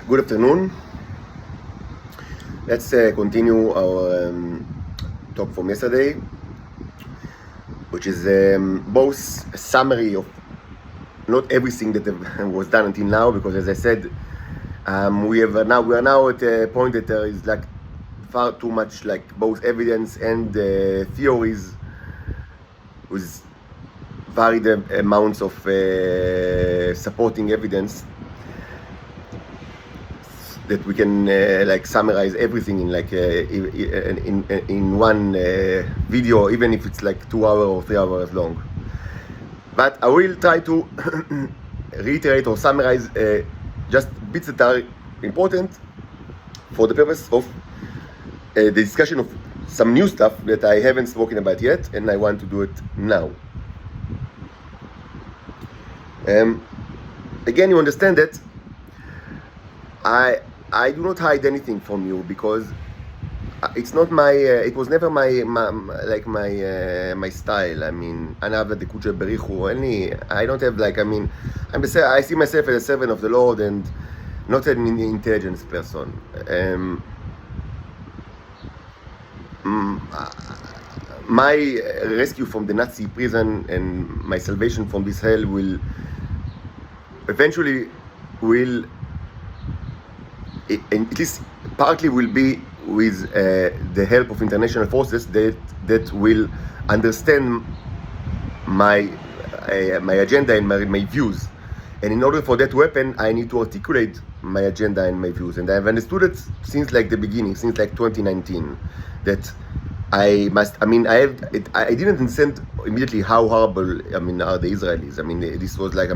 Good afternoon. Let's continue our talk from yesterday, which is both a summary of not everything that was done until now, because as I said, we are now at a point that there is like far too much like both evidence and theories with varied amounts of supporting evidence that we can like summarize everything in like in one video, even if it's like 2 hours or 3 hours long. But I will try to reiterate or summarize just bits that are important for the purpose of the discussion of some new stuff that I haven't spoken about yet, and I want to do it now. Again, you understand that I do not hide anything from you, because it's not my it was never my style. I mean, I don't have like, I mean, I see myself as a servant of the Lord and not an intelligence person. My rescue from the Nazi prison and my salvation from this hell will eventually at least partly will be with the help of international forces that will understand my agenda and my views. And in order for that to happen, I need to articulate my agenda and my views. And I've understood it since like the beginning, since like 2019, that I didn't understand immediately how horrible, are the Israelis. This was like,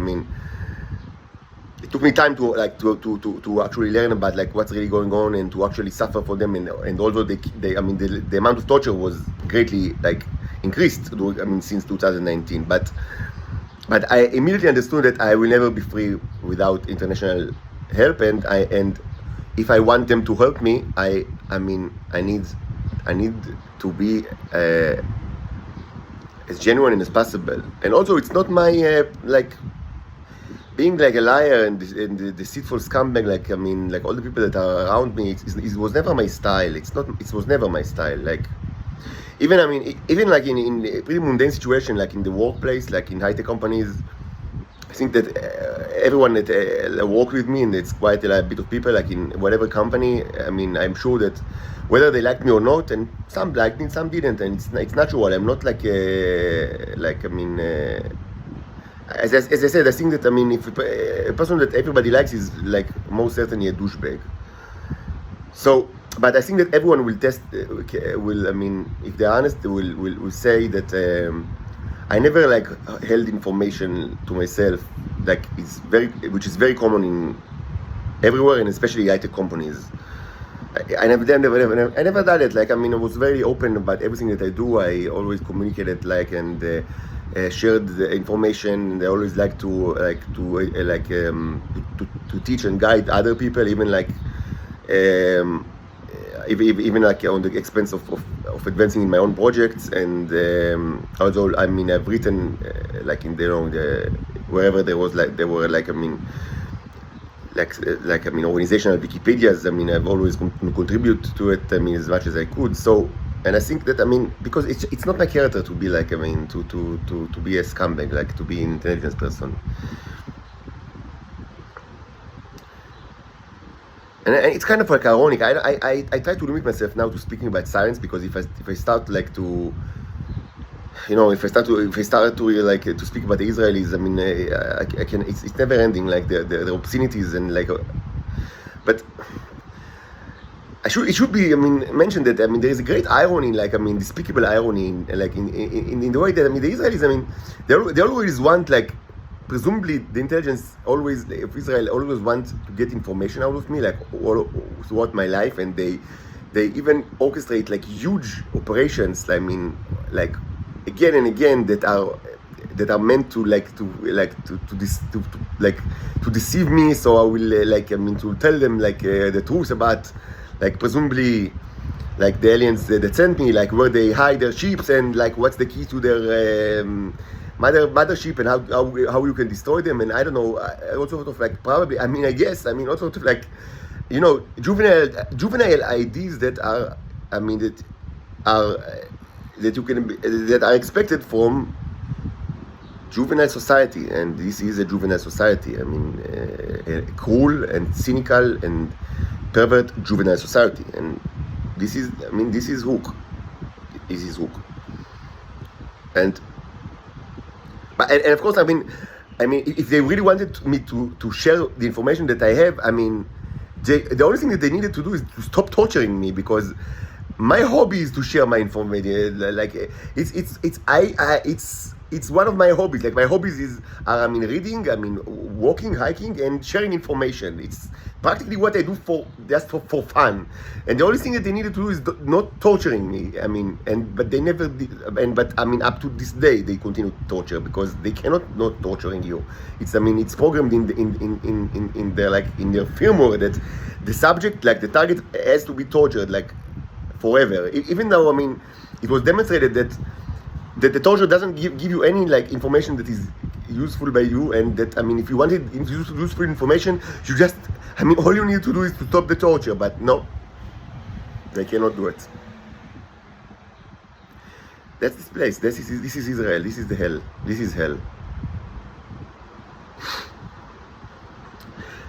it took me time to actually learn about like what's really going on and to actually suffer for them, and although the amount of torture was greatly like increased since 2019, but I immediately understood that I will never be free without international help, and if I want them to help me, I need to be as genuine as possible. And also, it's not my being like a liar and the deceitful scumbag, like all the people that are around me, it was never my style. It was never my style. Like even like in a pretty mundane situation, like in the workplace, like in high-tech companies, I think that everyone that work with me, and it's quite a bit of people, like in whatever company, I'm sure that whether they liked me or not, and some liked me, some didn't, and it's natural. I'm not like as I said, I think that if a person that everybody likes is like most certainly a douchebag. So, but I think that everyone will if they're honest, they will say that I never like held information to myself, like which is very common in everywhere, and especially high-tech companies. I never done it. Like I was very open about everything that I do. I always communicated and shared the information. They always like to teach and guide other people, even like even like on the expense of advancing in my own projects. And also I've written like in wherever there was organizational Wikipedias. I've always contributed to it as much as I could. So. And I think that because it's not my character to be like to be a scumbag, like to be an intelligence person. And it's kind of like ironic. I try to limit myself now to speaking about science, because if I start like to, if I start to like to speak about the Israelis, I can. It's never ending, like the obscenities and like, but. It should be mentioned that there is a great irony, like despicable irony, in the way that the Israelis, they always want, like, presumably the intelligence of Israel always want to get information out of me, like all throughout my life, and they even orchestrate like huge operations, like again and again, that are meant to deceive me. So I will to tell them the truth about. Like presumably, like the aliens that sent me, like where they hide their ships, and like what's the key to their mothership and how you can destroy them, and I don't know, all sort of like probably, I mean, I guess, I mean, all sort of like, you know, juvenile ideas that are, I mean, that are that are expected from juvenile society, and this is a juvenile society. I mean, a cruel and cynical and pervert juvenile society, and this is, I mean, this is Hook. This is Hook, and of course, I mean, if they really wanted me to share the information that I have, I mean, the only thing that they needed to do is to stop torturing me, because my hobby is to share my information. Like it's one of my hobbies. Like my hobbies are I mean, reading, I mean, walking, hiking, and sharing information. It's practically what I do for fun. And the only thing that they needed to do is not torturing me. I mean, but they never did. But I mean, up to this day, they continue to torture, because they cannot not torturing you. It's, I mean, it's programmed in their, like, in their firmware that the subject, like the target, has to be tortured like forever. Even though, I mean, it was demonstrated that the torture doesn't give you any, like, information that is useful by you, and that, I mean, if you wanted useful information, you just, I mean, all you need to do is to stop the torture. But no, they cannot do it. That's this place. This is Israel. This is the hell. This is hell.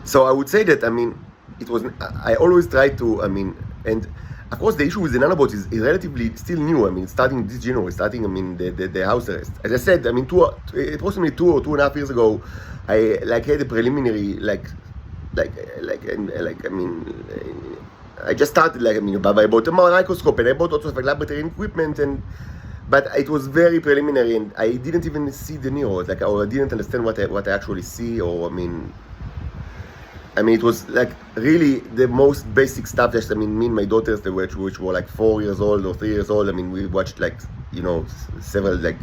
So I would say that, I mean, it was, I always try to, I mean, and of course the issue with the nanobots is relatively still new. I mean, starting this January, I mean, the house arrest. As I said, I mean, approximately 2 or 2.5 years ago, I, like, had a preliminary, I mean, I just started, like, I mean, I bought a microscope, and I bought also, like, laboratory equipment, but it was very preliminary, and I didn't even see the neurons, like, or I didn't understand what I actually see, or, I mean, it was, like, really the most basic stuff that, I mean, me and my daughters, which were like 4 years old or 3 years old, I mean, we watched, like, you know, several, like,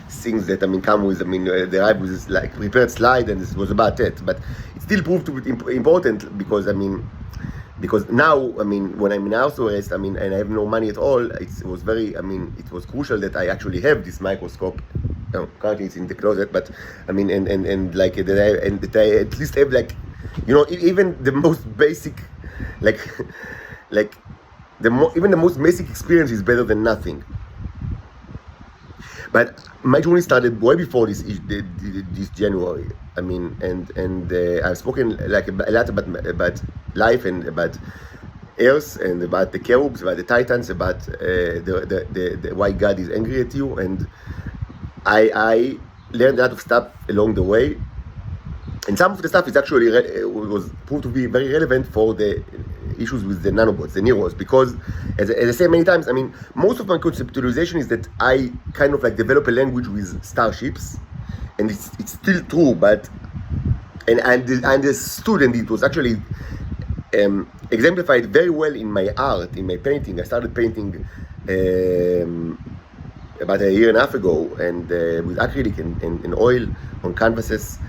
things that, I mean, come with, I mean, they arrived with this, like, prepared slide, and this was about it. But it still proved to be important, because, I mean, because now, I mean, when I'm in house arrest, I mean, and I have no money at all, it was very, I mean, it was crucial that I actually have this microscope. Currently it's in the closet, but, I mean, and like, that I at least have, like, you know, even the most basic, like, even the most basic experience is better than nothing. But my journey started way before this January. I mean, and I've spoken, like, a lot about life, and about Earth, and about the cherubs, about the Titans, about the why God is angry at you, and I learned a lot of stuff along the way. And some of the stuff is actually was proved to be very relevant for the issues with the nanobots, the neurons, because, as I say many times, I mean, most of my conceptualization is that I kind of, like, develop a language with starships, and it's still true, but and I understood, and it was actually exemplified very well in my art, in my painting. I started painting about a year and a half ago, and with acrylic and oil on canvases.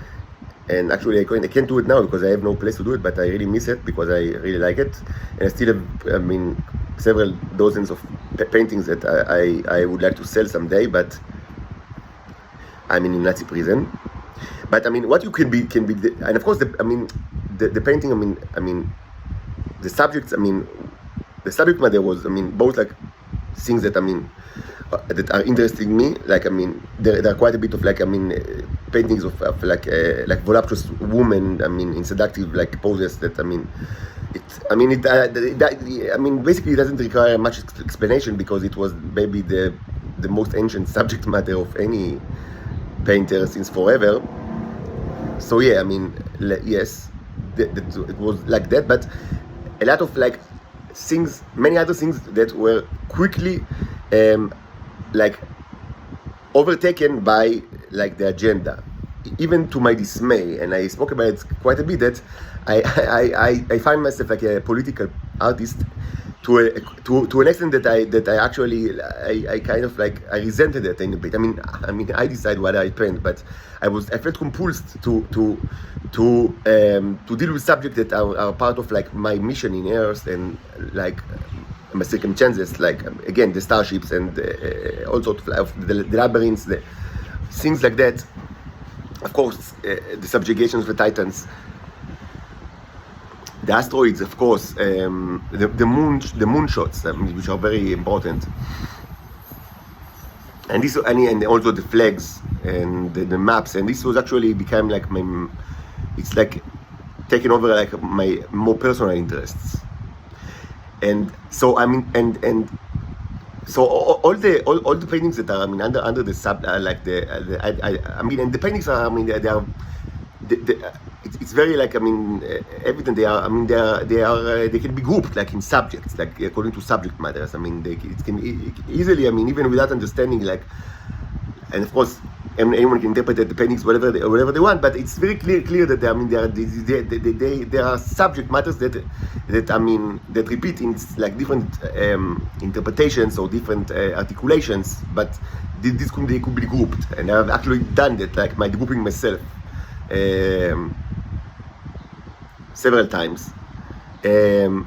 And actually, I can't do it now because I have no place to do it, but I really miss it because I really like it. And I still have, I mean, several dozens of paintings that I would like to sell someday, but I'm in Nazi prison. But, I mean, what you can be, and of course, the painting, I mean, the subjects, I mean, the subject matter was, I mean, both, like, things that, I mean, that are interesting me. Like, I mean, there are quite a bit of, like, I mean, paintings of like voluptuous women, I mean, in seductive, like, poses that, I mean, basically it doesn't require much explanation, because it was maybe the most ancient subject matter of any painter since forever. So yeah, I mean, yes, it was like that, but a lot of, like, things, many other things that were quickly like overtaken by, like, the agenda, even to my dismay. And I spoke about it quite a bit, that I find myself, like, a political artist to an extent that I actually kind of, like, I resented it in a bit. I mean I decide what I paint, but I felt compulsed to deal with subjects that are part of, like, my mission in Earth, and, like, my circumstances, like, again, the starships, and all sorts of the labyrinths things like that. Of course, the subjugation of the Titans, the asteroids, of course, the moonshots, which are very important, and this and also the flags and the maps, and this was actually became like it's like taking over like my more personal interests, and so and so all the paintings that are under the sub like and the paintings are they are it's very like evident they are they can be grouped like in subjects, like according to subject matters. It can easily even without understanding, like, and of course anyone can interpret the paintings whatever they want, but it's very clear that there are subject matters that repeat in like different interpretations or different articulations, but they could be grouped, and I've actually done that, like my grouping myself several times, and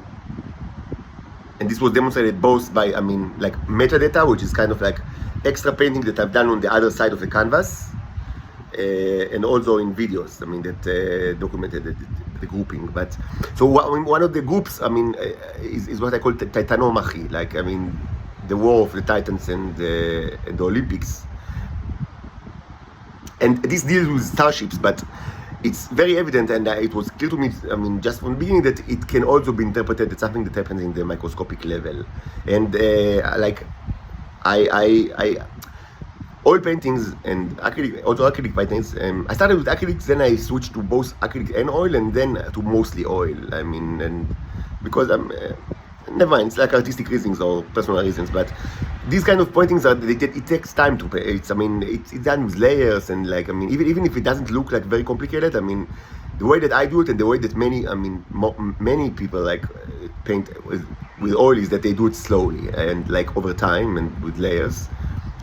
this was demonstrated both by like metadata, which is kind of like extra painting that I've done on the other side of the canvas, and also in videos that documented the grouping. But so one of the groups is what I call Titanomachy, like the war of the Titans and the Olympics, and this deals with starships, but it's very evident, and it was clear to me, just from the beginning, that it can also be interpreted as something that happens in the microscopic level. And like I oil paintings and acrylic paintings. I started with acrylics, then I switched to both acrylic and oil, and then to mostly oil. And because never mind, it's like artistic reasons or personal reasons, but these kind of paintings it takes time to paint. It's done with layers, and like even if it doesn't look like very complicated, the way that I do it and the way that many people like paint with oil is that they do it slowly and like over time and with layers.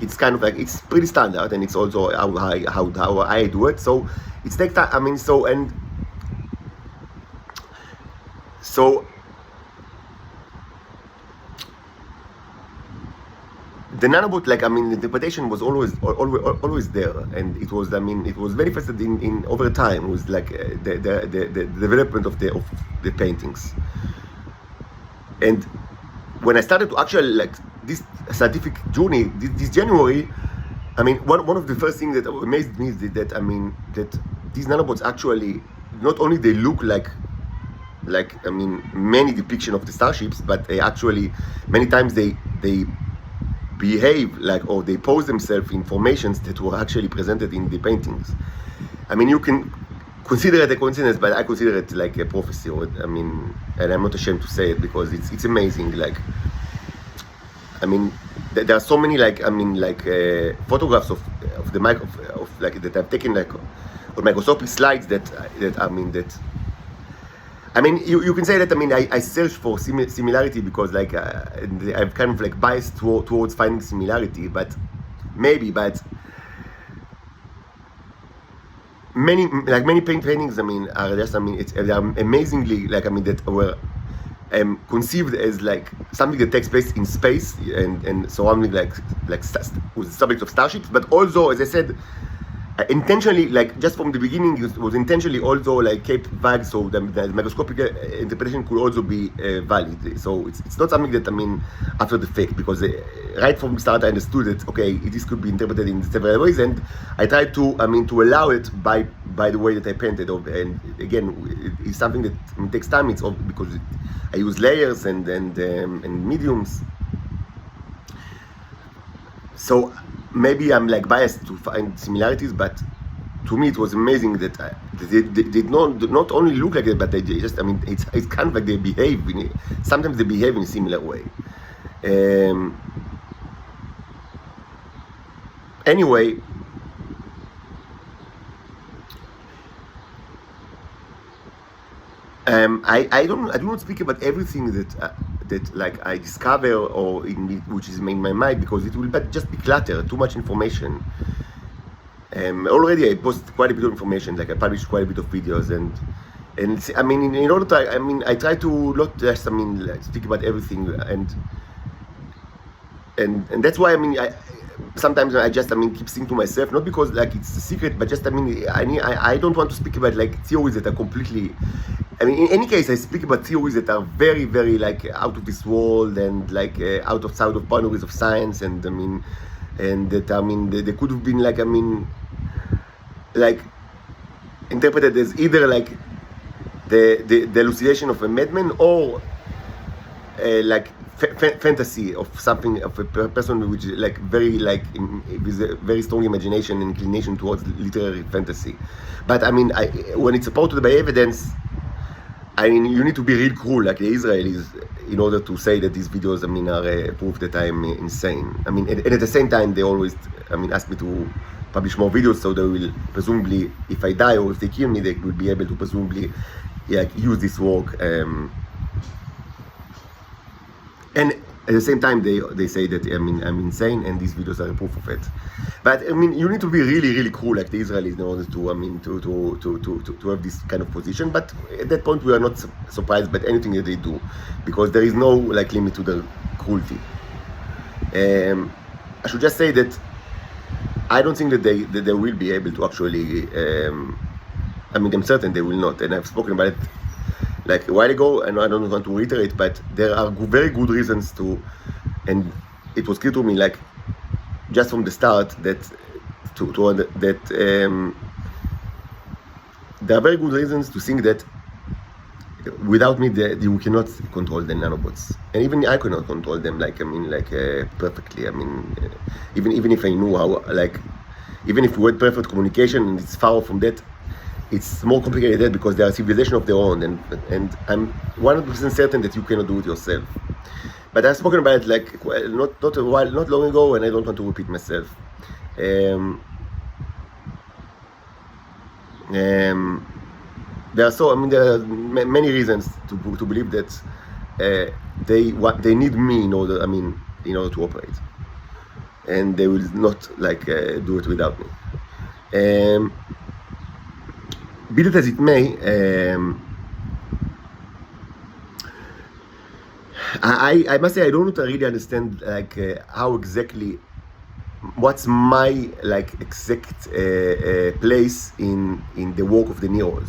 It's kind of like, it's pretty standard, and it's also how I do it. So it takes time. So the nanobot, like the interpretation was always there, and it was it was manifested in over time. It was like the development of the paintings. And when I started to actually like this scientific journey this January, one of the first things that amazed me is that that these nanobots actually not only they look like many depiction of the starships, but they actually many times they behave like, or they pose themselves in formations that were actually presented in the paintings. You can consider it a coincidence, but I consider it like a prophecy, and I'm not ashamed to say it, because it's amazing. Like, there are so many photographs of that I've taken like on microscopic slides that you can say that I search for similarity because like I'm kind of like biased towards finding similarity, but many paintings are just they are amazingly that were conceived as like something that takes place in space and surrounding like with the subject of starships, but also, as I said, intentionally, like just from the beginning, it was intentionally also like kept vague, so the microscopic interpretation could also be valid. So it's not something that after the fact, because right from the start I understood that okay, this could be interpreted in several ways, and I tried to to allow it by the way that I painted. And again, it's something that takes time. It's because I use layers and mediums. So maybe I'm like biased to find similarities, but to me it was amazing that they did not only look like it, but they just it's kind of like they behave sometimes they behave in a similar way. Anyway, I do not speak about everything that like I discover or which is in my mind, because it will just be clutter, too much information. Already I post quite a bit of information, like I published quite a bit of videos, and in order to I try to not just speak about everything, and that's why sometimes I just keep saying to myself, not because like it's a secret, but just I don't want to speak about like theories that are completely. In any case, I speak about theories that are very, very like out of this world and like outside of boundaries of science, and they could have been like interpreted as either like the hallucination of a madman or like fantasy of something, of a person which like very like with a very strong imagination and inclination towards literary fantasy. But when it's supported by evidence, you need to be real cruel like the Israelis in order to say that these videos are proof that I'm insane. And at the same time they always ask me to publish more videos, so they will presumably, if I die or if they kill me, they will be able to presumably use this work, and at the same time they say that I'm insane and these videos are a proof of it. But you need to be really, really cruel like the Israelis in order to have this kind of position. But at that point we are not surprised by anything that they do, because there is no like limit to their cruelty. I should just say that I don't think that they will be able to actually I'm certain they will not, and I've spoken about it like a while ago, and I don't want to reiterate, but there are very good reasons to, and it was clear to me like just from the start that there are very good reasons to think that without me you cannot control the nanobots, and even I cannot control them perfectly. Even if I knew how, even if we had perfect communication, and it's far from that, it's more complicated because they are a civilization of their own, and I'm 100% certain that you cannot do it yourself. But I've spoken about it not long ago, and I don't want to repeat myself. There are many reasons to believe that they need me in order to operate, and they will not do it without me. Be that as it may, I must say I don't really understand how exactly, what's my exact place in the work of the Neos.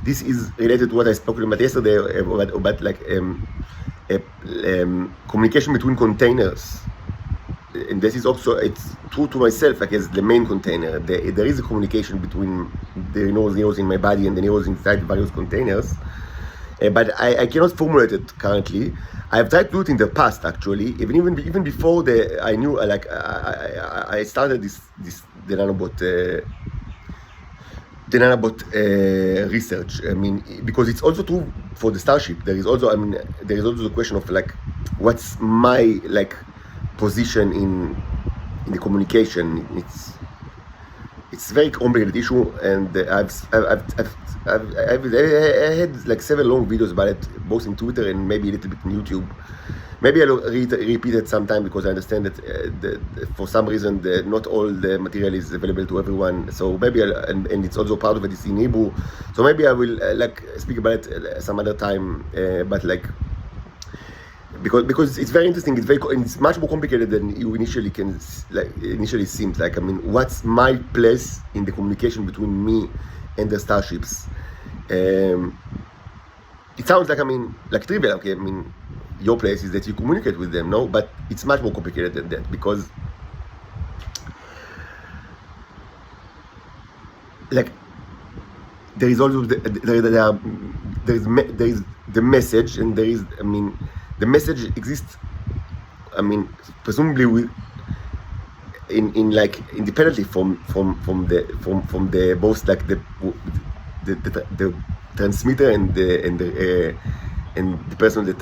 This is related to what I spoke about yesterday about communication between containers, and this is also, it's true to myself as the main container. There is a communication between the neurons in my body and the neurons inside various containers, but I cannot formulate it currently. I've tried to do it in the past, actually, even before I knew I started the nanobot research. Because it's also true for the Starship. There is also the question of what's my position in the communication. It's a very complicated issue, and I had several long videos about it, both in Twitter and maybe a little bit in YouTube. Maybe I'll repeat it sometime, because I understand that for some reason not all the material is available to everyone. So maybe and it's also part of it is in Hebrew. So maybe I will speak about it some other time. But because it's very interesting. It's much more complicated than you initially seems. What's my place in the communication between me and the starships? It sounds like trivial. Okay, your place is that you communicate with them, no? But it's much more complicated than that, because there is also there is the message, and there is the message exists. Presumably independently from the both the transmitter and the person that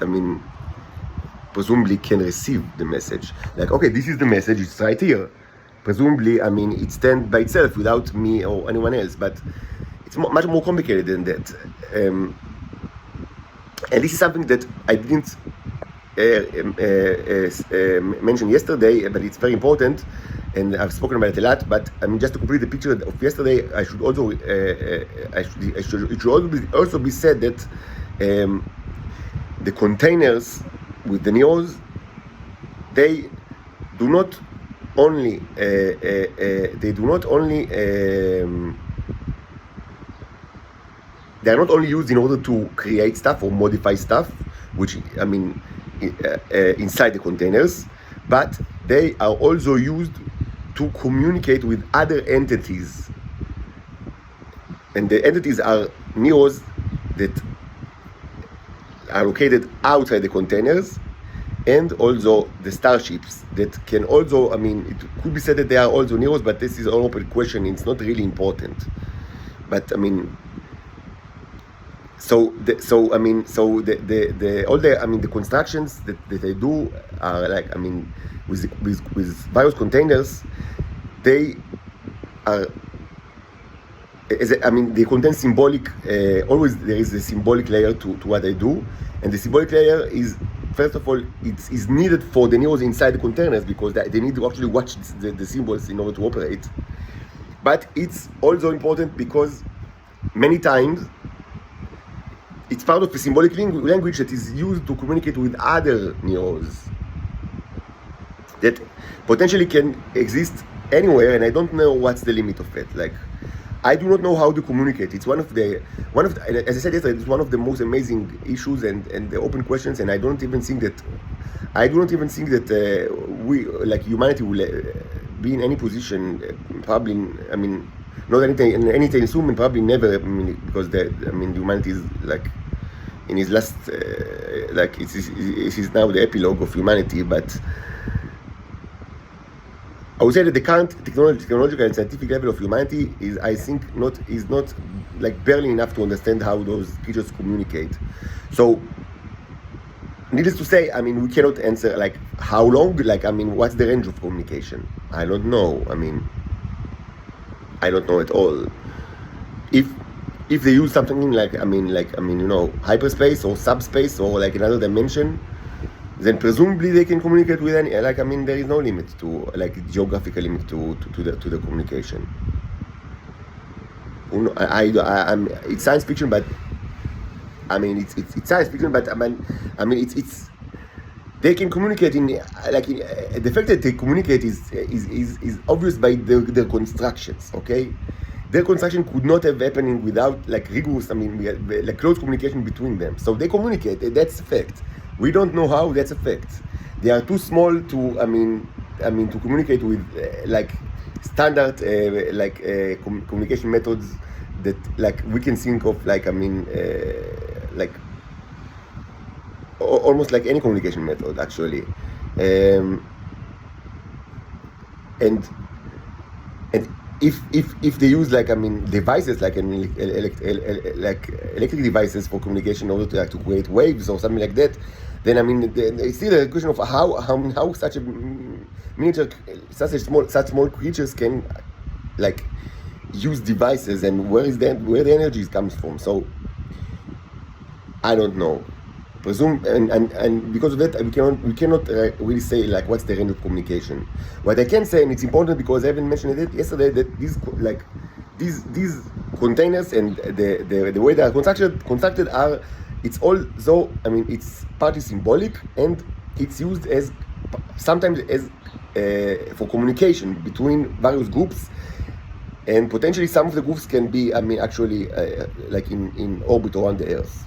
presumably can receive the message. Okay, this is the message, it's right here. Presumably, it stands by itself without me or anyone else, but it's much more complicated than that. And this is something that I didn't mention yesterday, but it's very important, and I've spoken about it a lot. But just to complete the picture of yesterday, I should also it should also be said that the containers with the Neos, they do not only they are not only used in order to create stuff or modify stuff, which I mean inside the containers, but they are also used to communicate with other entities, and the entities are neos that are located outside the containers, and also the starships that can also, I mean, it could be said that they are also neos, but this is an open question. It's not really important, but I mean, so the constructions that they do are like, I mean, with various containers, they are, they contain symbolic, always there is a symbolic layer to what they do, and the symbolic layer is, first of all, it is needed for the neos inside the containers, because they need to actually watch the symbols in order to operate. But it's also important because many times it's part of a symbolic language that is used to communicate with other neos that potentially can exist anywhere, and I don't know what's the limit of it. Like, I do not know how to communicate. It's one of the, as I said yesterday, it's one of the most amazing issues and the open questions, and I do not even think that we, like humanity, will be in any position, probably, I mean, not anything soon, and probably never, I mean, because humanity is like in his last, like it is now the epilogue of humanity, but I would say that the current technological and scientific level of humanity is, I think, not like barely enough to understand how those creatures communicate. So, needless to say, I mean, we cannot answer like how long, like, I mean, what's the range of communication? I don't know. I mean, I don't know at all. If they use something like, you know, hyperspace or subspace or like another dimension, then presumably they can communicate with any, like, I mean, there is no limit to, like, geographical limit to the communication. It's science fiction, but I mean, it's science fiction, but I mean, it's they can communicate in, like, the fact that they communicate is obvious by their constructions. Okay, their construction could not have happened without like rigorous, I mean, like close communication between them. So they communicate. That's a fact. We don't know how. That's a fact. They are too small to, to communicate with like standard communication methods that like we can think of, like, like almost like any communication method actually, and if they use, like, devices like electric devices for communication in order to, like, to create waves or something like that, then it's still a question of how such a miniature, such small creatures can, like, use devices, and where the energy comes from. So I don't know. Presume and because of that we cannot really say, like, what's the range of communication. What I can say, and it's important because I haven't mentioned it yesterday, that these containers and the way they are constructed are, it's also, it's partly symbolic, and it's used as sometimes as for communication between various groups, and potentially some of the groups can be, actually like in orbit around the Earth.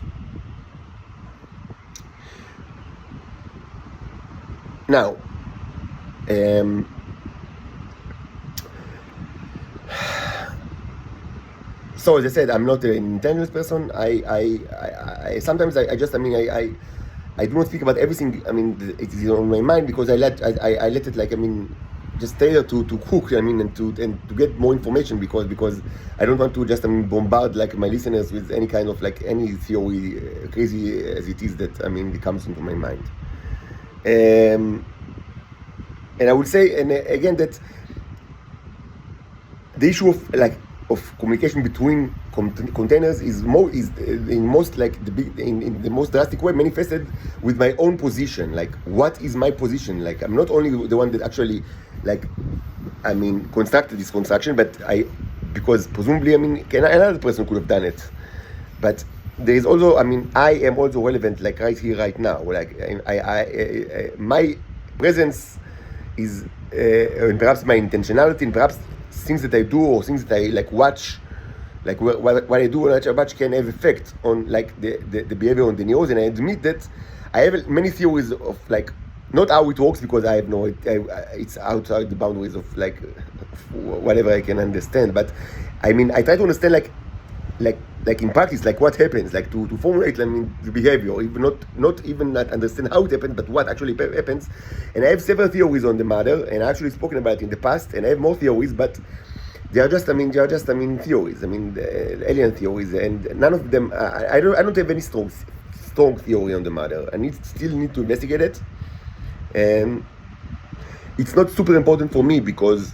Now, so as I said, I'm not an intelligence person. I sometimes I just, I do not speak about everything. It is on my mind because I let it, like, just stay there to cook. And to get more information, because I don't want to just bombard, like, my listeners with any kind of, like, any theory, crazy as it is, that it comes into my mind. And I would say, and again, that the issue of communication between containers is in most, like, in the most drastic way manifested with my own position. Like, what is my position? Like, I'm not only the one that actually, like, constructed this construction, but because presumably, another person could have done it. But there is also, I am also relevant, like, right here, right now. Like, my presence is and perhaps my intentionality, and perhaps things that I do or things that I like watch, like what I do on a batch can have effect on like the behavior on the neurons. And I admit that I have many theories of like not how it works, because I have it's outside the boundaries of like whatever I can understand. But I mean, I try to understand like in practice, like what happens, like to formulate, I mean, the behavior, even not even not understand how it happens, but what actually happens. And I have several theories on the matter, and I actually spoken about it in the past, and I have more theories, but they are just theories. I mean, alien theories, and none of them. I don't have any strong theory on the matter. I still need to investigate it, and it's not super important for me because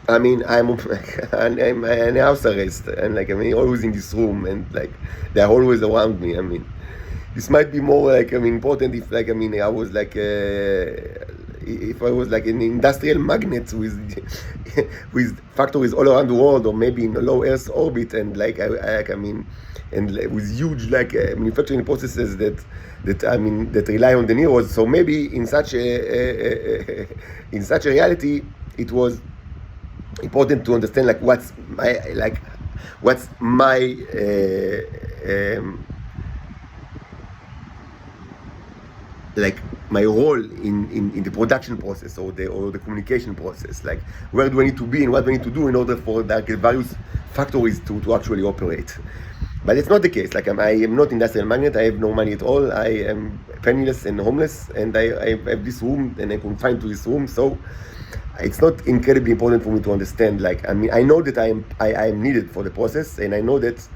I mean, I'm an house arrest, and like, I mean, always in this room, and like, they're always around me. I mean, this might be more like, I mean, important if like, I mean, I was like, if I was like an industrial magnet with with factories all around the world, or maybe in a low Earth orbit, and like, I mean, and with huge like manufacturing processes that I mean that rely on the neurons. So maybe in such a reality, it was important to understand like what's my like my role in the production process, or the communication process, like where do I need to be and what do I need to do in order for like various factories to actually operate. But it's not the case. Like I am not industrial magnet. I have no money at all. I am penniless and homeless, and I have this room, and I'm confined to this room. So it's not incredibly important for me to understand. Like, I mean, I know that I am needed for the process, and I know that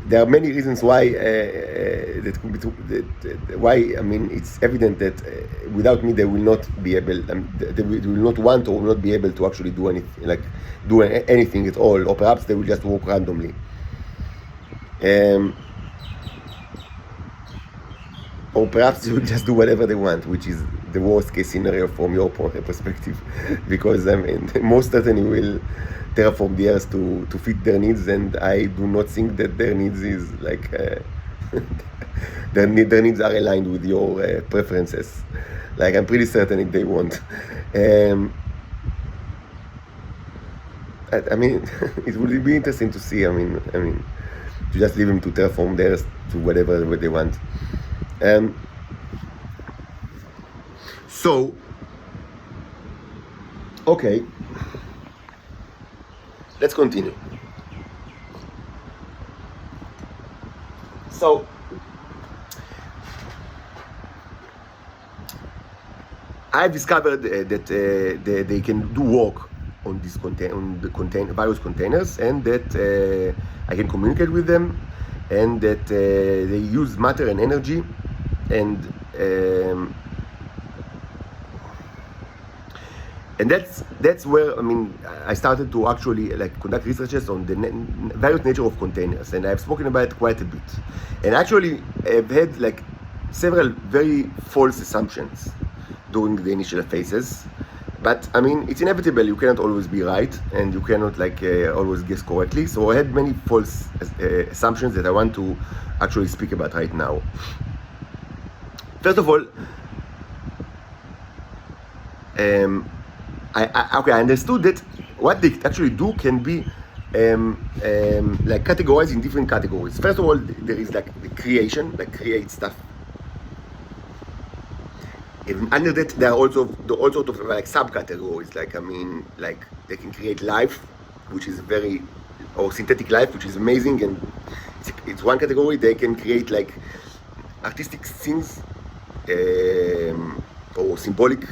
there are many reasons why why. I mean, it's evident that without me, they will not be able. They will not want or will not be able to actually do anything at all, or perhaps they will just work randomly. Or perhaps they will just do whatever they want, which is the worst case scenario from your perspective, because I mean, most certainly will terraform the earth to fit their needs, and I do not think that their needs is like their needs are aligned with your preferences. Like, I'm pretty certain if they won't. I mean, it would be interesting to see. I mean, to just leave them to terraform the earth to whatever they want. So, okay, let's continue. So, I've discovered that they can do work on this various containers, and that I can communicate with them, and that they use matter and energy, and that's where, I mean, I started to actually like conduct researches on the various nature of containers, and I've spoken about it quite a bit. And actually, I've had like several very false assumptions during the initial phases. But I mean, it's inevitable. You cannot always be right, and you cannot like always guess correctly. So I had many false assumptions that I want to actually speak about right now. First of all, I understood that what they actually do can be like categorized in different categories. First of all, there is like the creation, like create stuff. Even under that, there are also all sorts of like subcategories. Like, I mean, like they can create life, which is or synthetic life, which is amazing, and it's one category. They can create like artistic things or symbolic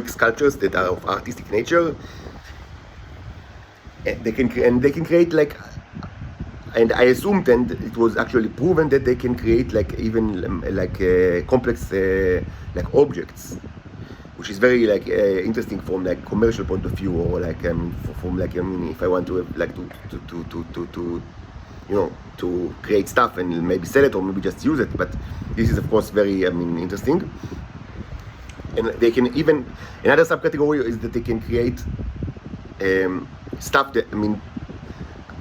sculptures that are of artistic nature. And they can create like, and I assumed, and it was actually proven, that they can create like even like complex like objects, which is very like interesting from like commercial point of view, or like from like, I mean, if I want to like to you know, to create stuff and maybe sell it or maybe just use it. But this is of course very, I mean, interesting. And they can even, another subcategory is that they can create stuff that, I mean,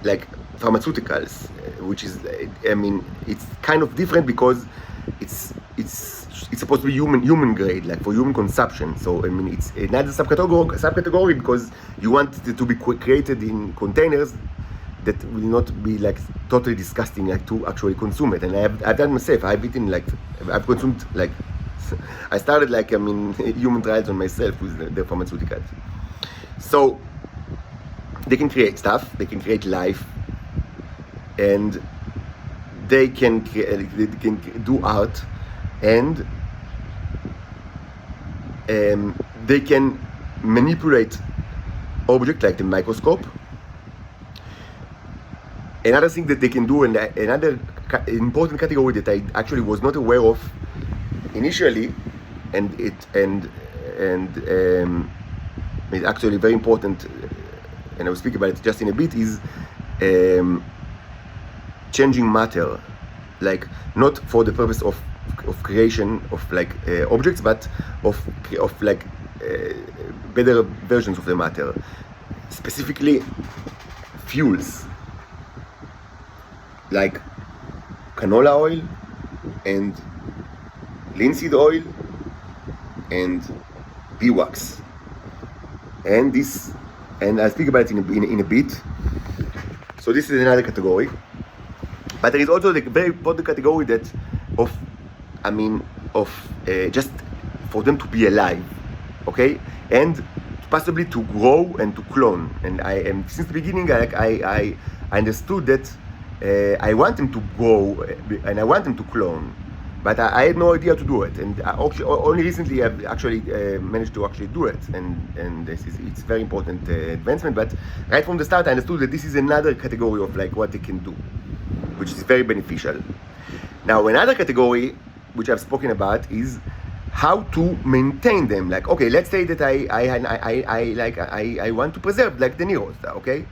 like pharmaceuticals, which is, I mean, it's kind of different because it's supposed to be human grade, like for human consumption. So I mean, it's another subcategory because you want it to be created in containers that will not be like totally disgusting, like to actually consume it. And I've done myself. I've consumed like I started like human trials on myself with the pharmaceuticals. So they can create stuff, they can create life, and they can do art, and they can manipulate objects like the microscope. Another thing that they can do, and another important category that I actually was not aware of initially, and it's actually very important, and I will speak about it just in a bit, is changing matter, like not for the purpose of creation of like objects, but of like better versions of the matter, specifically fuels like canola oil and linseed oil and beeswax, and I'll speak about it in a bit. So this is another category, but there is also the very important category that just for them to be alive, okay, and possibly to grow and to clone. And I am since the beginning, I understood that I want them to grow and I want them to clone, but I had no idea how to do it. And only recently I've actually managed to actually do it, and it's very important advancement. But right from the start, I understood that this is another category of like what they can do, which is very beneficial. Now, another category which I've spoken about is how to maintain them. Like, okay, let's say that I want to preserve like the neurons, okay?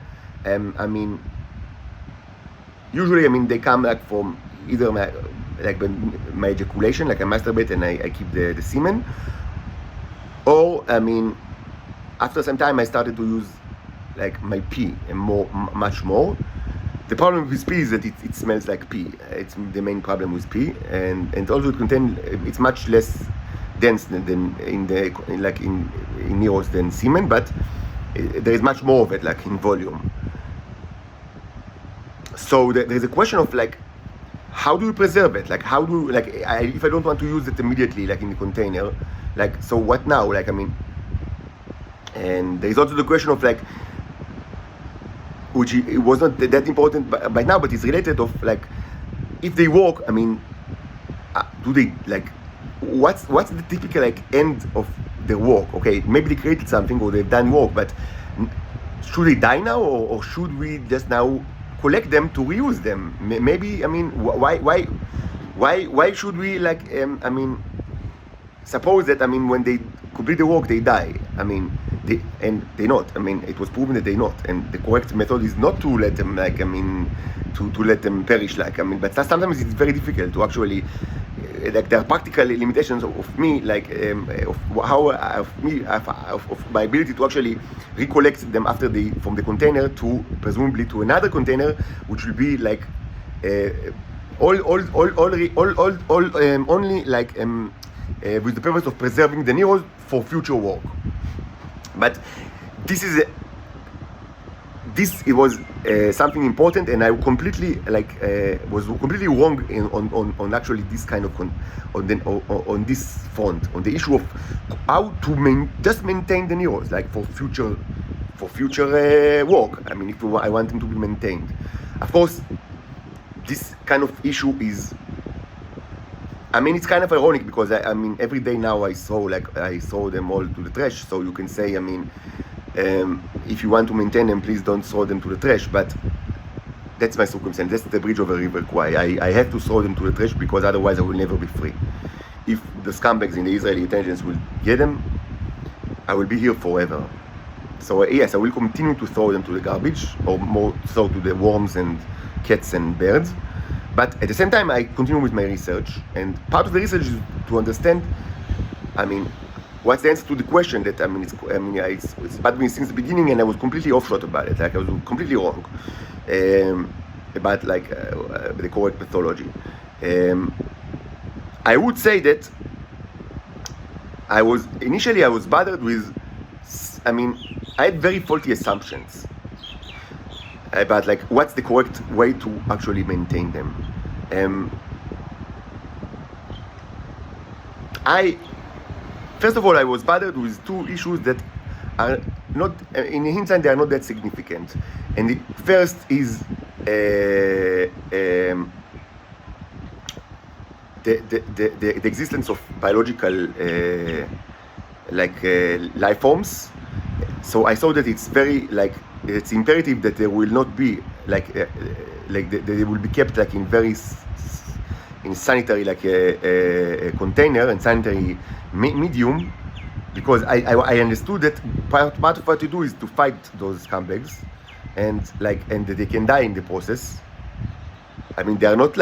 Usually, they come like from either my ejaculation, like I masturbate and I keep the semen, or after some time I started to use like my pee and much more. The problem with pee is that it smells like pee. It's the main problem with pee, and also it's much less dense than in neurons than semen, but there is much more of it, like in volume. So there's a question of like, how do you preserve it? Like, how do if I don't want to use it immediately, like in the container, like, so what now? And there's also the question of like, which it was not that important by now, but it's related of like, if they work, do they like, what's the typical like end of their work? Okay, maybe they created something or they've done work, but should they die now, or should we just now collect them to reuse them? Maybe why should we like suppose that when they complete the work they die? They not. It was proven that they not, and the correct method is not to let them to let them perish. But sometimes it's very difficult to actually like there are practical limitations of me, like of my ability to actually recollect them after from the container to presumably to another container, which will be like only like with the purpose of preserving the neurons for future work. But it was something important, and I completely was completely wrong on actually this kind of on this front, on the issue of how to just maintain the neurons, like for future work. If I want them to be maintained, of course, this kind of issue is. It's kind of ironic because every day now I throw them all to the trash. So you can say, if you want to maintain them, please don't throw them to the trash. But that's my circumstance. That's the bridge over River Kwai. I have to throw them to the trash because otherwise I will never be free. If the scumbags in the Israeli intelligence will get them, I will be here forever. So yes, I will continue to throw them to the garbage, or more so to the worms and cats and birds. But at the same time, I continue with my research, and part of the research is to understand, what's the answer to the question that it's bothered me since the beginning, and I was completely offshot about it. Like I was completely wrong about the correct pathology. I would say that I was bothered with, I had very faulty assumptions about like what's the correct way to actually maintain them. First of all, I was bothered with two issues that are not, in hindsight, they are not that significant. And the first is the existence of biological life forms. So I saw that it's it's imperative that there will not be they will be kept like in very in sanitary a container and sanitary medium, because I understood that part of what you do is to fight those scumbags, and that they can die in the process. They are not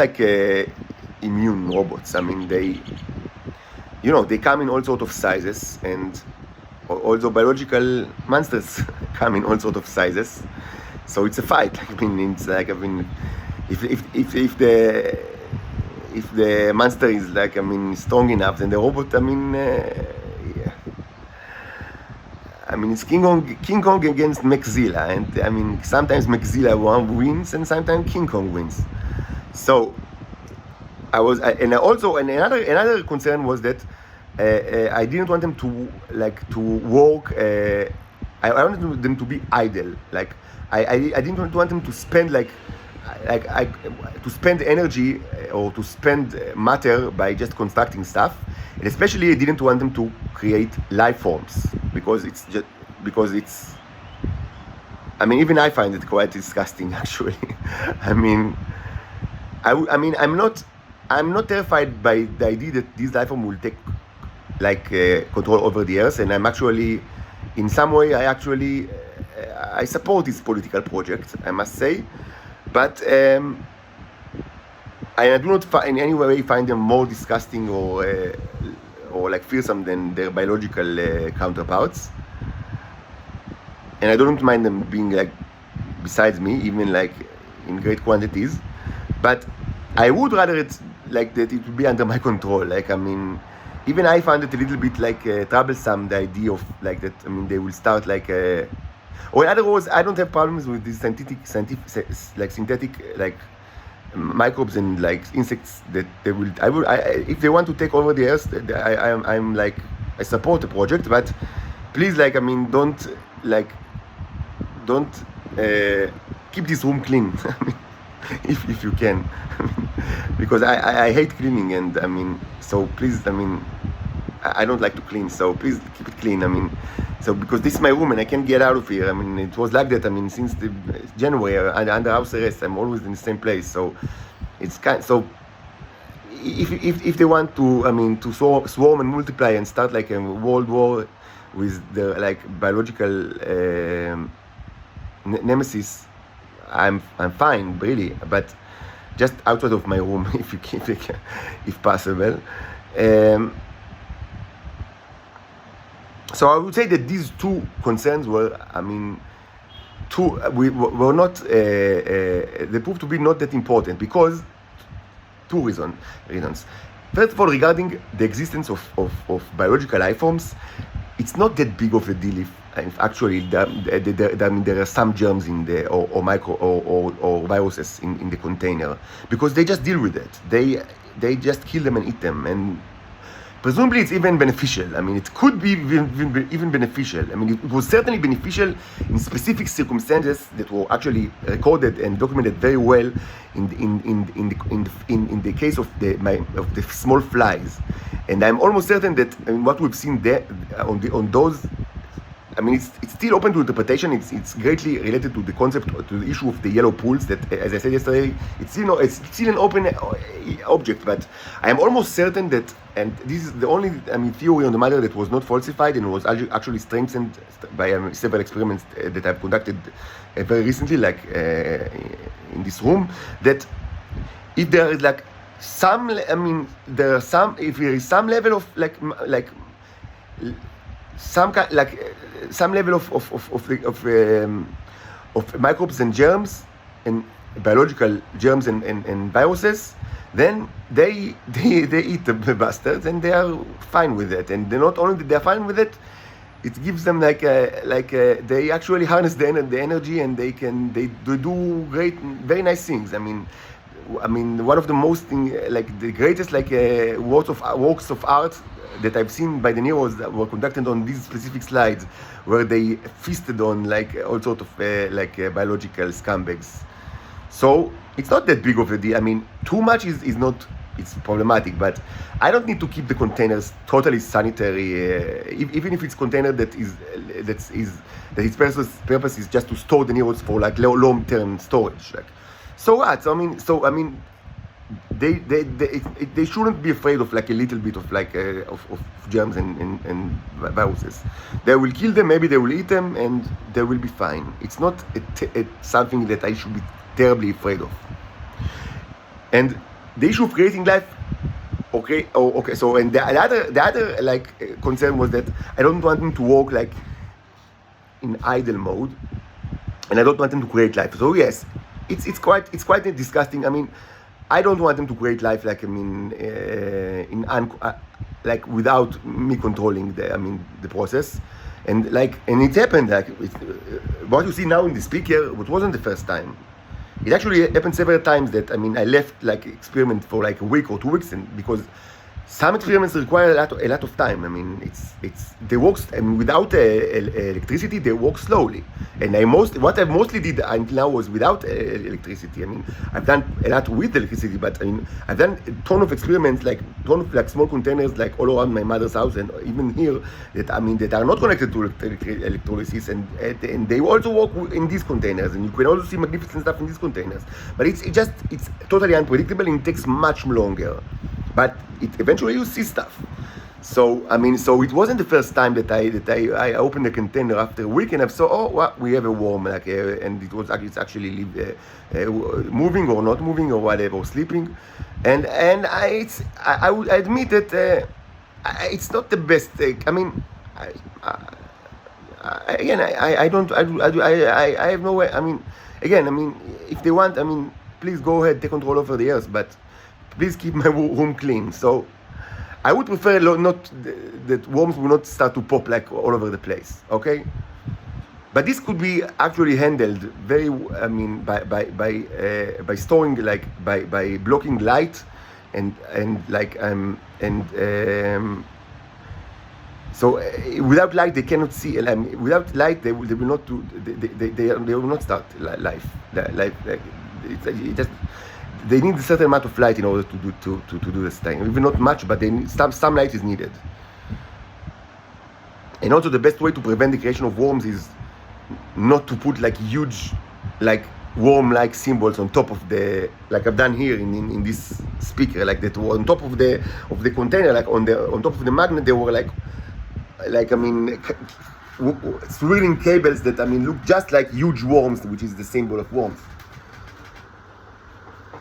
immune robots. They come in all sorts of sizes, and also biological monsters come in all sorts of sizes. So it's a fight. It's if the monster is strong enough, then the robot, it's King Kong against Mechzilla, and sometimes Mechzilla wins and sometimes King Kong wins. So another concern was that I didn't want them to work. I wanted them to be idle. I didn't want them to spend to spend energy or to spend matter by just constructing stuff, and especially I didn't want them to create life forms because even I find it quite disgusting actually. I'm not terrified by the idea that this life form will take control over the earth, and I'm actually in some way I support this political project, I must say. But I do not in any way find them more disgusting or fearsome than their biological counterparts. And I don't mind them being besides me, even in great quantities. But I would rather that it would be under my control. Even I found it a little bit troublesome, the idea of that. They will start or in other words, I don't have problems with these synthetic microbes and insects that they will. If they want to take over the earth, I support the project, but please don't keep this room clean if you can, because I hate cleaning, and so please, I don't like to clean, so please keep it clean. So because this is my room and I can't get out of here. It was like that. Since January, under house arrest, I'm always in the same place. So it's so if they want to, to swarm and multiply and start a world war with the biological nemesis, I'm fine, really. But just outside of my room, if possible. So I would say that these two concerns were, were not, they proved to be not that important because two reasons. First of all, regarding the existence of biological life forms, it's not that big of a deal if actually there are some germs in the or micro or viruses in the container, because they just deal with it. They just kill them and eat them, and presumably it's even beneficial. It could be even beneficial. It was certainly beneficial in specific circumstances that were actually recorded and documented very well in the case of the small flies. And I'm almost certain that what we've seen there on those, it's still open to interpretation. It's greatly related to the concept, to the issue of the yellow pools that, as I said yesterday, it's still an open object. But I am almost certain that, and this is the only theory on the matter that was not falsified and was actually strengthened by several experiments that I've conducted very recently, in this room, that if there is some, if there is some level of some level of microbes and germs and biological germs and viruses, then they eat the bastards and they are fine with it. And they're not only they're fine with it, it gives them they actually harness the energy, and they do great, very nice things. I mean, one of the most the greatest works of art that I've seen by the Neros that were conducted on these specific slides, where they feasted on all sorts of biological scumbags. So it's not that big of a deal. I mean, too much is not. It's problematic, but I don't need to keep the containers totally sanitary, even if it's container that its purpose is just to store the Neros for long-term storage. So what? I mean, they shouldn't be afraid of a little bit of germs and viruses. They will kill them, maybe they will eat them, and they will be fine. It's not something that I should be terribly afraid of. And the issue of creating life, okay. So, and the other concern was that I don't want him to work in idle mode, and I don't want him to create life. So yes, it's quite disgusting. I mean, I don't want him to create life without me controlling the process, and it happened what you see now in the speaker. It wasn't the first time. It actually happened several times that I left experiment for a week or 2 weeks, and because some experiments require a lot of time. I mean, they work without electricity. They work slowly, and what I mostly did until now was without electricity. I mean, I've done a lot with electricity, but I've done a ton of experiments, ton of small containers all around my mother's house, and even here that are not connected to electrolysis, and they also work in these containers, and you can also see magnificent stuff in these containers. But it's totally unpredictable, and it takes much longer. But eventually you see stuff. So it wasn't the first time that I opened the container after a week and I saw, we have a worm, and it's actually moving or not moving or whatever, or sleeping, and I would admit that it's not the best. I have no way. If they want, please go ahead, take control over the earth, but please keep my room clean. So I would prefer that worms will not start to pop all over the place, okay? But this could be actually handled very, by storing, by blocking light, so without light they cannot see. Without light they will not start life. They need a certain amount of light in order to do this thing. Even not much, but some light is needed. And also the best way to prevent the creation of worms is not to put huge worm-like symbols on top of the, I've done here in this speaker, that on top of the container, on top of the magnet, there were swirling cables that look just like huge worms, which is the symbol of worms.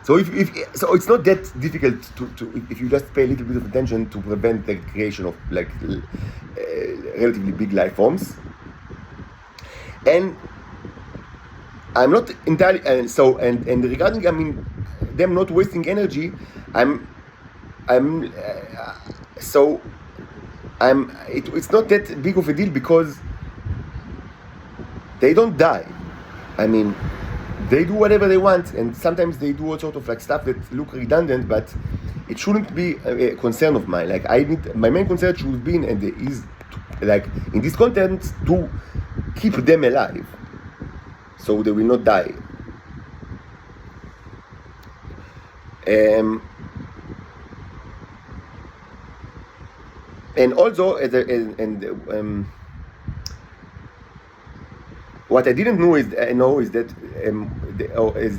So so it's not that difficult if you just pay a little bit of attention to prevent the creation of relatively big life forms. And I'm not entirely and regarding them not wasting energy, it's not that big of a deal because they don't die. They do whatever they want, and sometimes they do all sort of stuff that look redundant, but it shouldn't be a concern of mine. My main concern should be in this content to keep them alive, so they will not die. And also, what I didn't know is that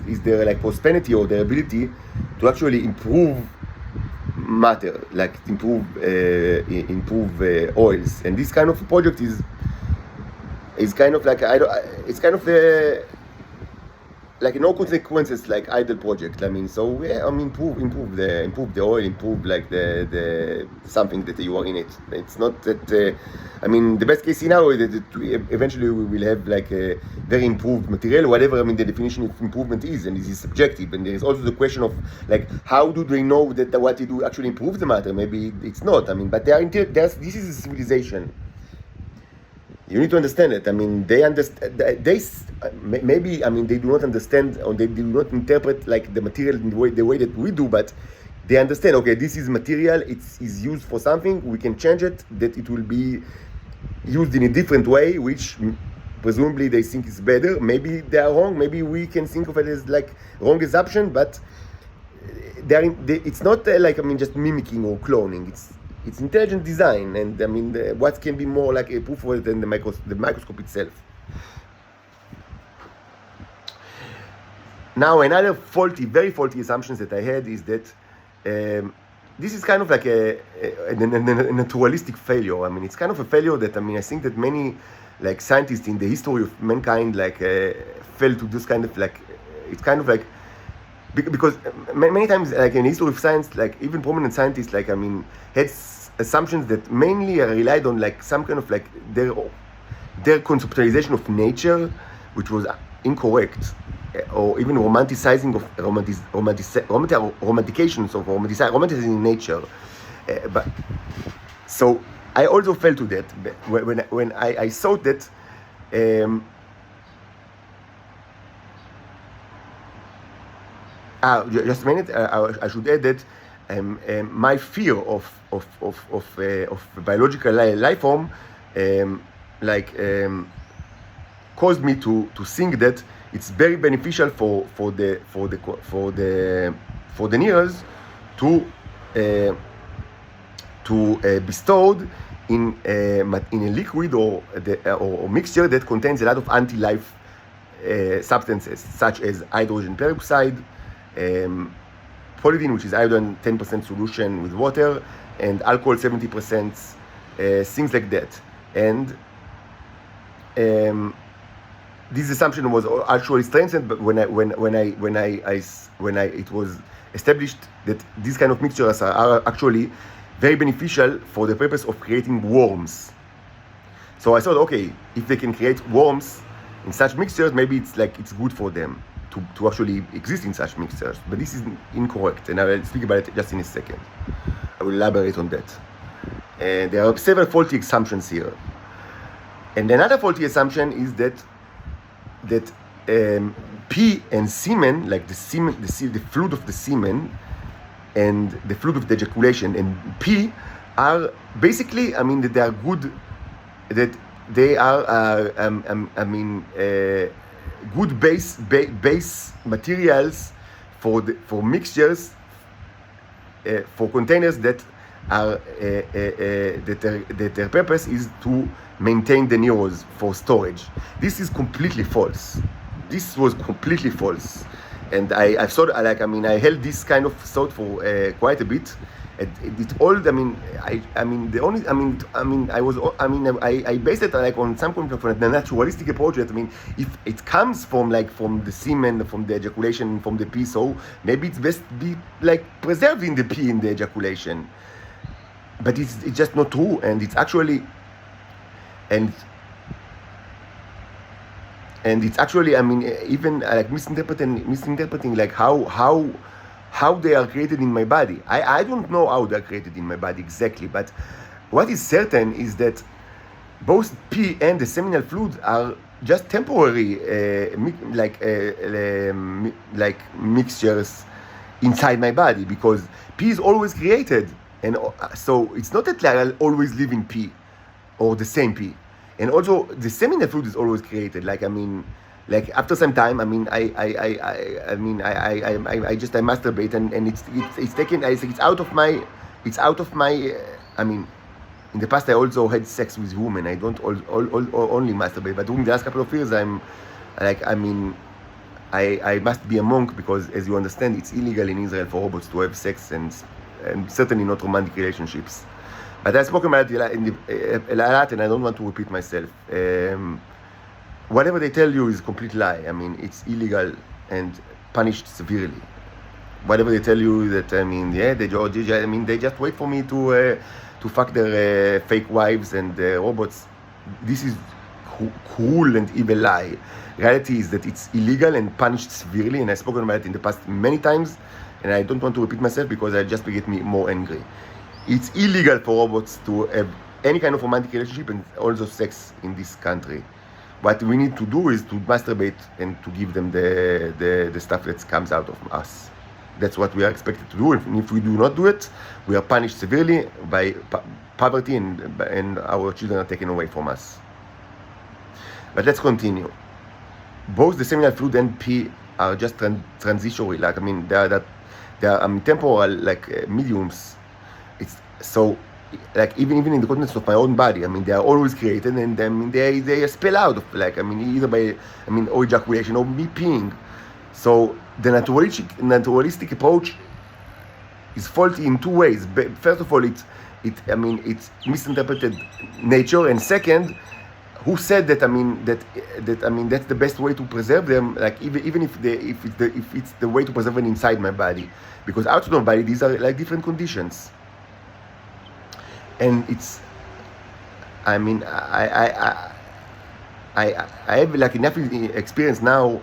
is their prosperity or their ability to actually improve matter, improve oils. And this kind of project is kind of like no consequences, like idle project. I mean, so yeah, I mean, improve the oil, improve like the something that you are in it. It's not that. I mean, the best case scenario is that eventually we will have like a very improved material, whatever. I mean, the definition of improvement is, and this is subjective. And there is also the question of like, how do they know that what they do actually improves the matter? Maybe it's not. I mean, but this is a civilization. You need to understand it. I mean, they understand. Maybe, I mean, they do not understand, or they do not interpret like the material in the way that we do. But they understand. Okay, this is material. It is used for something. We can change it. That it will be used in a different way, which presumably they think is better. Maybe they are wrong. Maybe we can think of it as like wrong assumption. But it's not like, I mean, just mimicking or cloning. It's intelligent design, and I mean, what can be more like a proof of it than the microscope itself? Now, another very faulty assumptions that I had is that this is kind of like a naturalistic failure. I mean, it's kind of a failure that, I mean, I think that many like scientists in the history of mankind like fell to this kind of like, it's kind of like, because many times, like in the history of science, like even prominent scientists, like, I mean, had assumptions that mainly relied on like some kind of like their conceptualization of nature, which was incorrect, or even romanticizing of romanticizing nature. But so I also fell to that when I thought that. Just a minute. I should add that my fear of biological life form, caused me to think that it's very beneficial for the nears to bestowed in a liquid or mixture that contains a lot of anti-life substances, such as hydrogen peroxide, polythene, which is iodine 10% solution with water, and alcohol 70%, things like that. And this assumption was actually strengthened, but when it was established that these kind of mixtures are actually very beneficial for the purpose of creating worms. So I thought, okay, if they can create worms in such mixtures, maybe it's good for them to actually exist in such mixtures. But this is incorrect, and I will speak about it just in a second. I will elaborate on that. And there are several faulty assumptions here. And another faulty assumption is that pee and semen, like the fluid of the semen and the fluid of the ejaculation and pee, are basically, I mean, that they are good, that they are, good base materials for mixtures, for containers that are that their purpose is to maintain the neurons for storage. This is completely false. This was completely false, and I thought, like, I mean, I held this kind of thought for quite a bit. I based it like on some kind of a naturalistic approach. That, I mean, if it comes from the semen, from the ejaculation, from the pee, so maybe it's best be like preserved in the pee, in the ejaculation. But it's just not true, and it's actually, and it's actually, I mean, even like misinterpreting like how they are created in my body. I don't know how they are created in my body exactly, but what is certain is that both pee and the seminal fluid are just temporary, mixtures inside my body, because pee is always created, and so it's not that I'll always live in pee or the same pee. And also the seminal fluid is always created. Like, I mean, like after some time, I mean, I masturbate, and it's taken. I think it's out of my. I mean, in the past I also had sex with women. I don't only masturbate, but during the last couple of years, I'm like, I mean, I must be a monk, because, as you understand, it's illegal in Israel for robots to have sex, and certainly not romantic relationships. But I spoke about it a lot, and I don't want to repeat myself. Whatever they tell you is a complete lie. I mean, it's illegal and punished severely. Whatever they tell you that they just wait for me to fuck their fake wives and robots. This is cruel and evil lie. Reality is that it's illegal and punished severely, and I've spoken about it in the past many times, and I don't want to repeat myself because it just get me more angry. It's illegal for robots to have any kind of romantic relationship and also sex in this country. What we need to do is to masturbate and to give them the stuff that comes out of us. That's what we are expected to do. And if we do not do it, we are punished severely by poverty, and our children are taken away from us. But let's continue. Both the seminal fluid and pee are just transitionary. Like, I mean, they are temporal, like mediums. It's so, like, even in the contents of my own body, I mean, they are always created, and I mean, they spell out of, like, I mean, either by, I mean, or ejaculation or me peeing. So the naturalistic approach is faulty in two ways. First of all, it's misinterpreted nature, and second, who said that? I mean, that's the best way to preserve them. Like, even if it's the way to preserve them inside my body, because outside my body these are like different conditions. And it's, I mean, I have like enough experience now,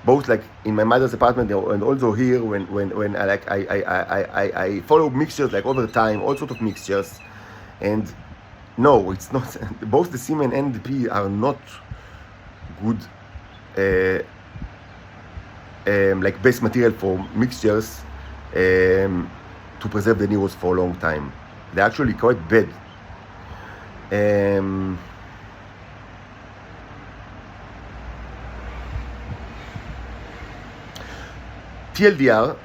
both like in my mother's apartment and also here when I follow mixtures like over time, all sorts of mixtures, and no, it's not. Both the semen and the pee are not good, like base material for mixtures to preserve the neurons for a long time. They're actually quite bad. TLDR,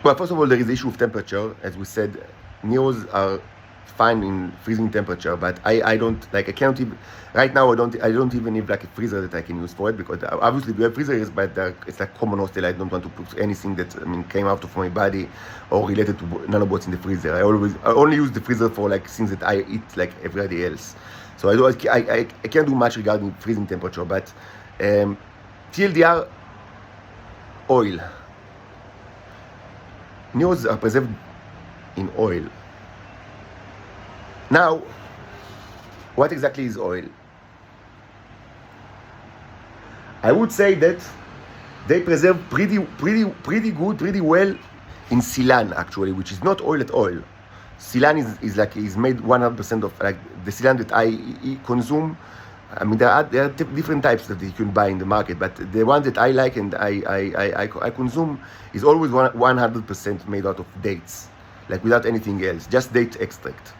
well, first of all, there is the issue of temperature. As we said, neurons are fine in freezing temperature, but I don't, like, I can't even, right now I don't even have like a freezer that I can use for it, because obviously we have freezers, but it's like common hostel. I don't want to put anything that, I mean, came out of my body or related to nanobots in the freezer. I only use the freezer for like things that I eat like everybody else. So I can't do much regarding freezing temperature, but TLDR, oil. Neurons are preserved in oil. Now, what exactly is oil? I would say that they preserve pretty well in Silan, actually, which is not oil at all. Silan is made 100% of, like, the Silan that I consume. I mean, there are different types that you can buy in the market, but the one that I like and I consume is always 100% made out of dates, like without anything else, just date extract.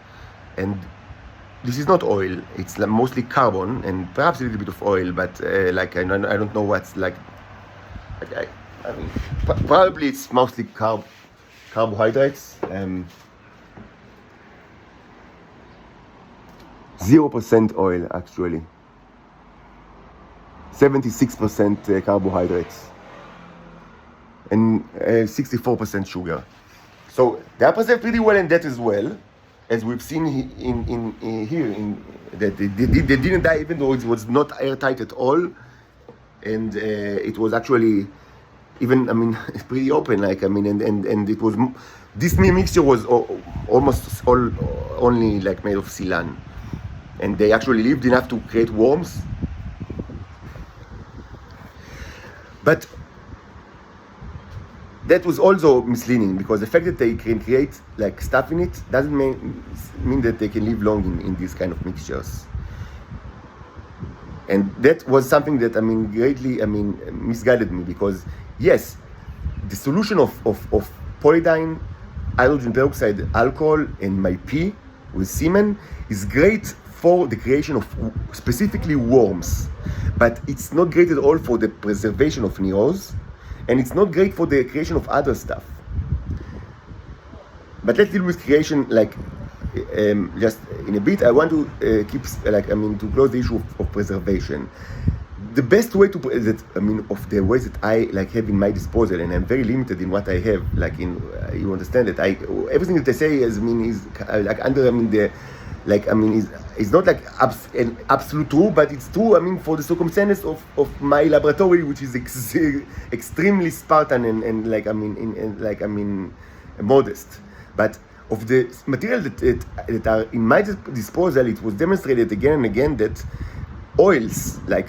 And this is not oil; it's mostly carbon and perhaps a little bit of oil, but like I don't know what's like. I mean, probably it's mostly carbohydrates. 0% oil, actually. 76% carbohydrates and 64% sugar. So they are preserved pretty well in that as well, as we've seen here that they didn't die, even though it was not airtight at all, and it was actually even, I mean, it's pretty open, like, I mean, and it was, this mixture was almost only like made of Silan, and they actually lived enough to create worms. But that was also misleading, because the fact that they can create like stuff in it doesn't mean that they can live long in these kind of mixtures. And that was something that, I mean, greatly, I mean, misguided me, because yes, the solution of polydyne, hydrogen peroxide, alcohol, and my pee with semen is great for the creation of specifically worms, but it's not great at all for the preservation of neurons, and it's not great for the creation of other stuff. But let's deal with creation, like, just in a bit. I want to to close the issue of preservation. The best way of the ways that I like have in my disposal, and I'm very limited in what I have. Like, you understand that everything that I say is like under, is it's not like an absolute true, but it's true. I mean, for the circumstances of my laboratory, which is extremely Spartan and like modest. But of the material that are in my disposal, it was demonstrated again and again that oils like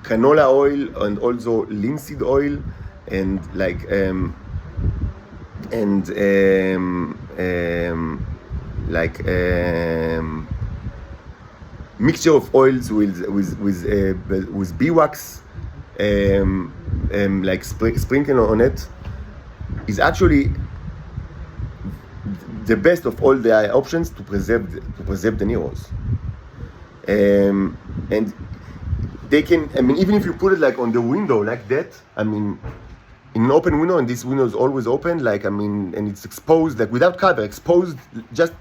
canola oil and also linseed oil and like mixture of oils with beeswax, like sprinkling on it, is actually the best of all the options to preserve the neurons. And they can, I mean, even if you put it like on the window like that, I mean, in an open window, and this window is always open, like, I mean, and it's exposed, like without cover, exposed just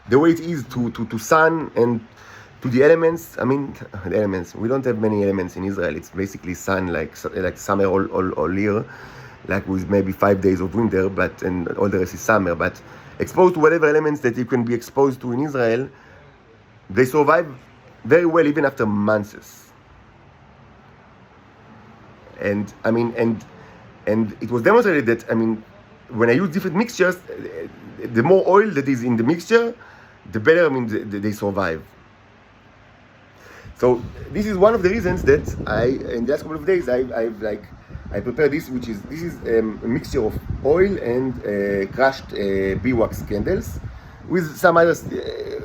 the way it is to sun and to the elements. I mean, the elements, we don't have many elements in Israel. It's basically sun, like summer all year, like with maybe 5 days of winter, but and all the rest is summer. But exposed to whatever elements that you can be exposed to in Israel, they survive very well even after months. And I mean, and it was demonstrated that, I mean, when I use different mixtures, the more oil that is in the mixture, the better, I mean, they survive. So this is one of the reasons that in the last couple of days, I prepared this, this is a mixture of oil and crushed beeswax candles with some other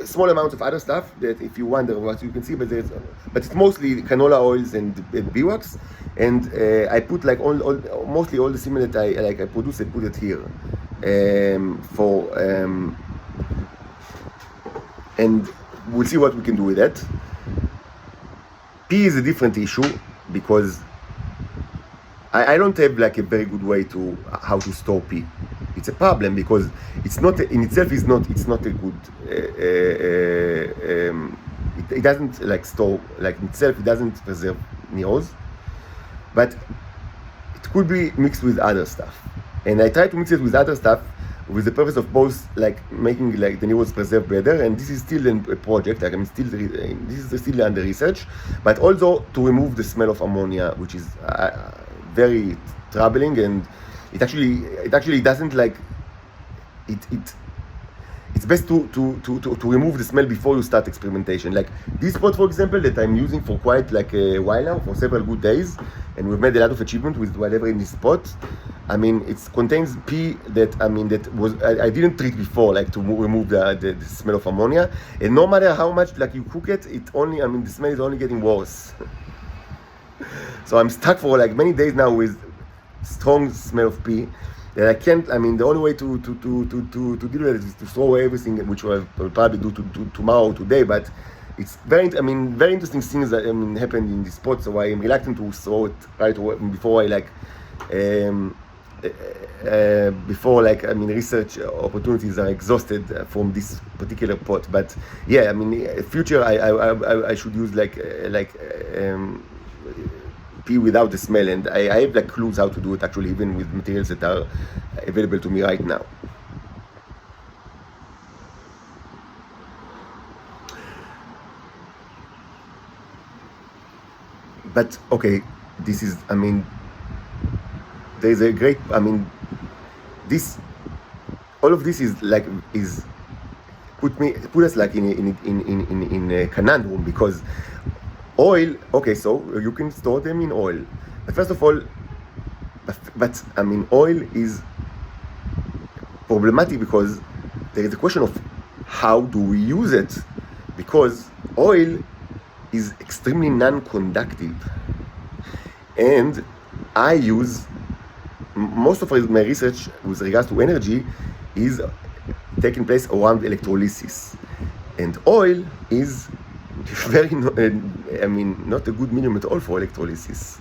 small amounts of other stuff that, if you wonder what you can see, but it's mostly canola oils and beeswax. And I put like mostly all the semen that I produce, I put it here and we'll see what we can do with that. Pee is a different issue because I don't have like a very good way to how to store pee. It's a problem because it's not in itself it's not a good it doesn't like store like itself, it doesn't preserve neurons. But it could be mixed with other stuff, and I try to mix it with other stuff with the purpose of both like making like the neurons preserve better, and this is still a project. Like this is still under research, but also to remove the smell of ammonia, which is very troubling, and it actually doesn't like it. It's best to remove the smell before you start experimentation. Like this pot, for example, that I'm using for quite like a while now, for several good days, and we've made a lot of achievement with whatever in this pot. I mean, it contains pee that I didn't treat before, like to remove the smell of ammonia. And no matter how much like you cook it, the smell is only getting worse. So I'm stuck for like many days now with strong smell of pee. That I can't. I mean, the only way to deal with it is to throw away everything, which I will probably do tomorrow, today. But it's very interesting things that happened in this spot. So I am reluctant to throw it right away before research opportunities are exhausted from this particular pot. But yeah, I mean, future I should use pee without the smell, and I have like clues how to do it actually, even with materials that are available to me right now. But okay, this is, I mean, there's a great, I mean, all of this is put us like in a conundrum, because oil, okay, so you can store them in oil. But first of all, but I mean, oil is problematic because there is a question of how do we use it, because oil is extremely non-conductive, and I use most of my research with regards to energy is taking place around electrolysis, and oil is very, not a good medium at all for electrolysis.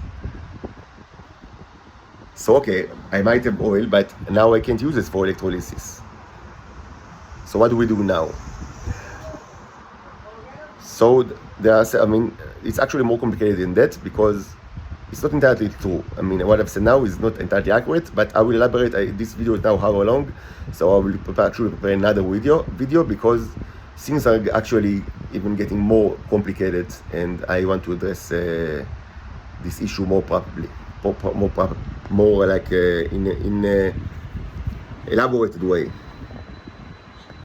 So okay, I might have oil, but now I can't use it for electrolysis. So what do we do now? So it's actually more complicated than that, because it's not entirely true. I mean, what I've said now is not entirely accurate, but I will elaborate. This video is now hour long, so I will prepare another video because things are actually even getting more complicated, and I want to address this issue more probably, more like in a elaborated way.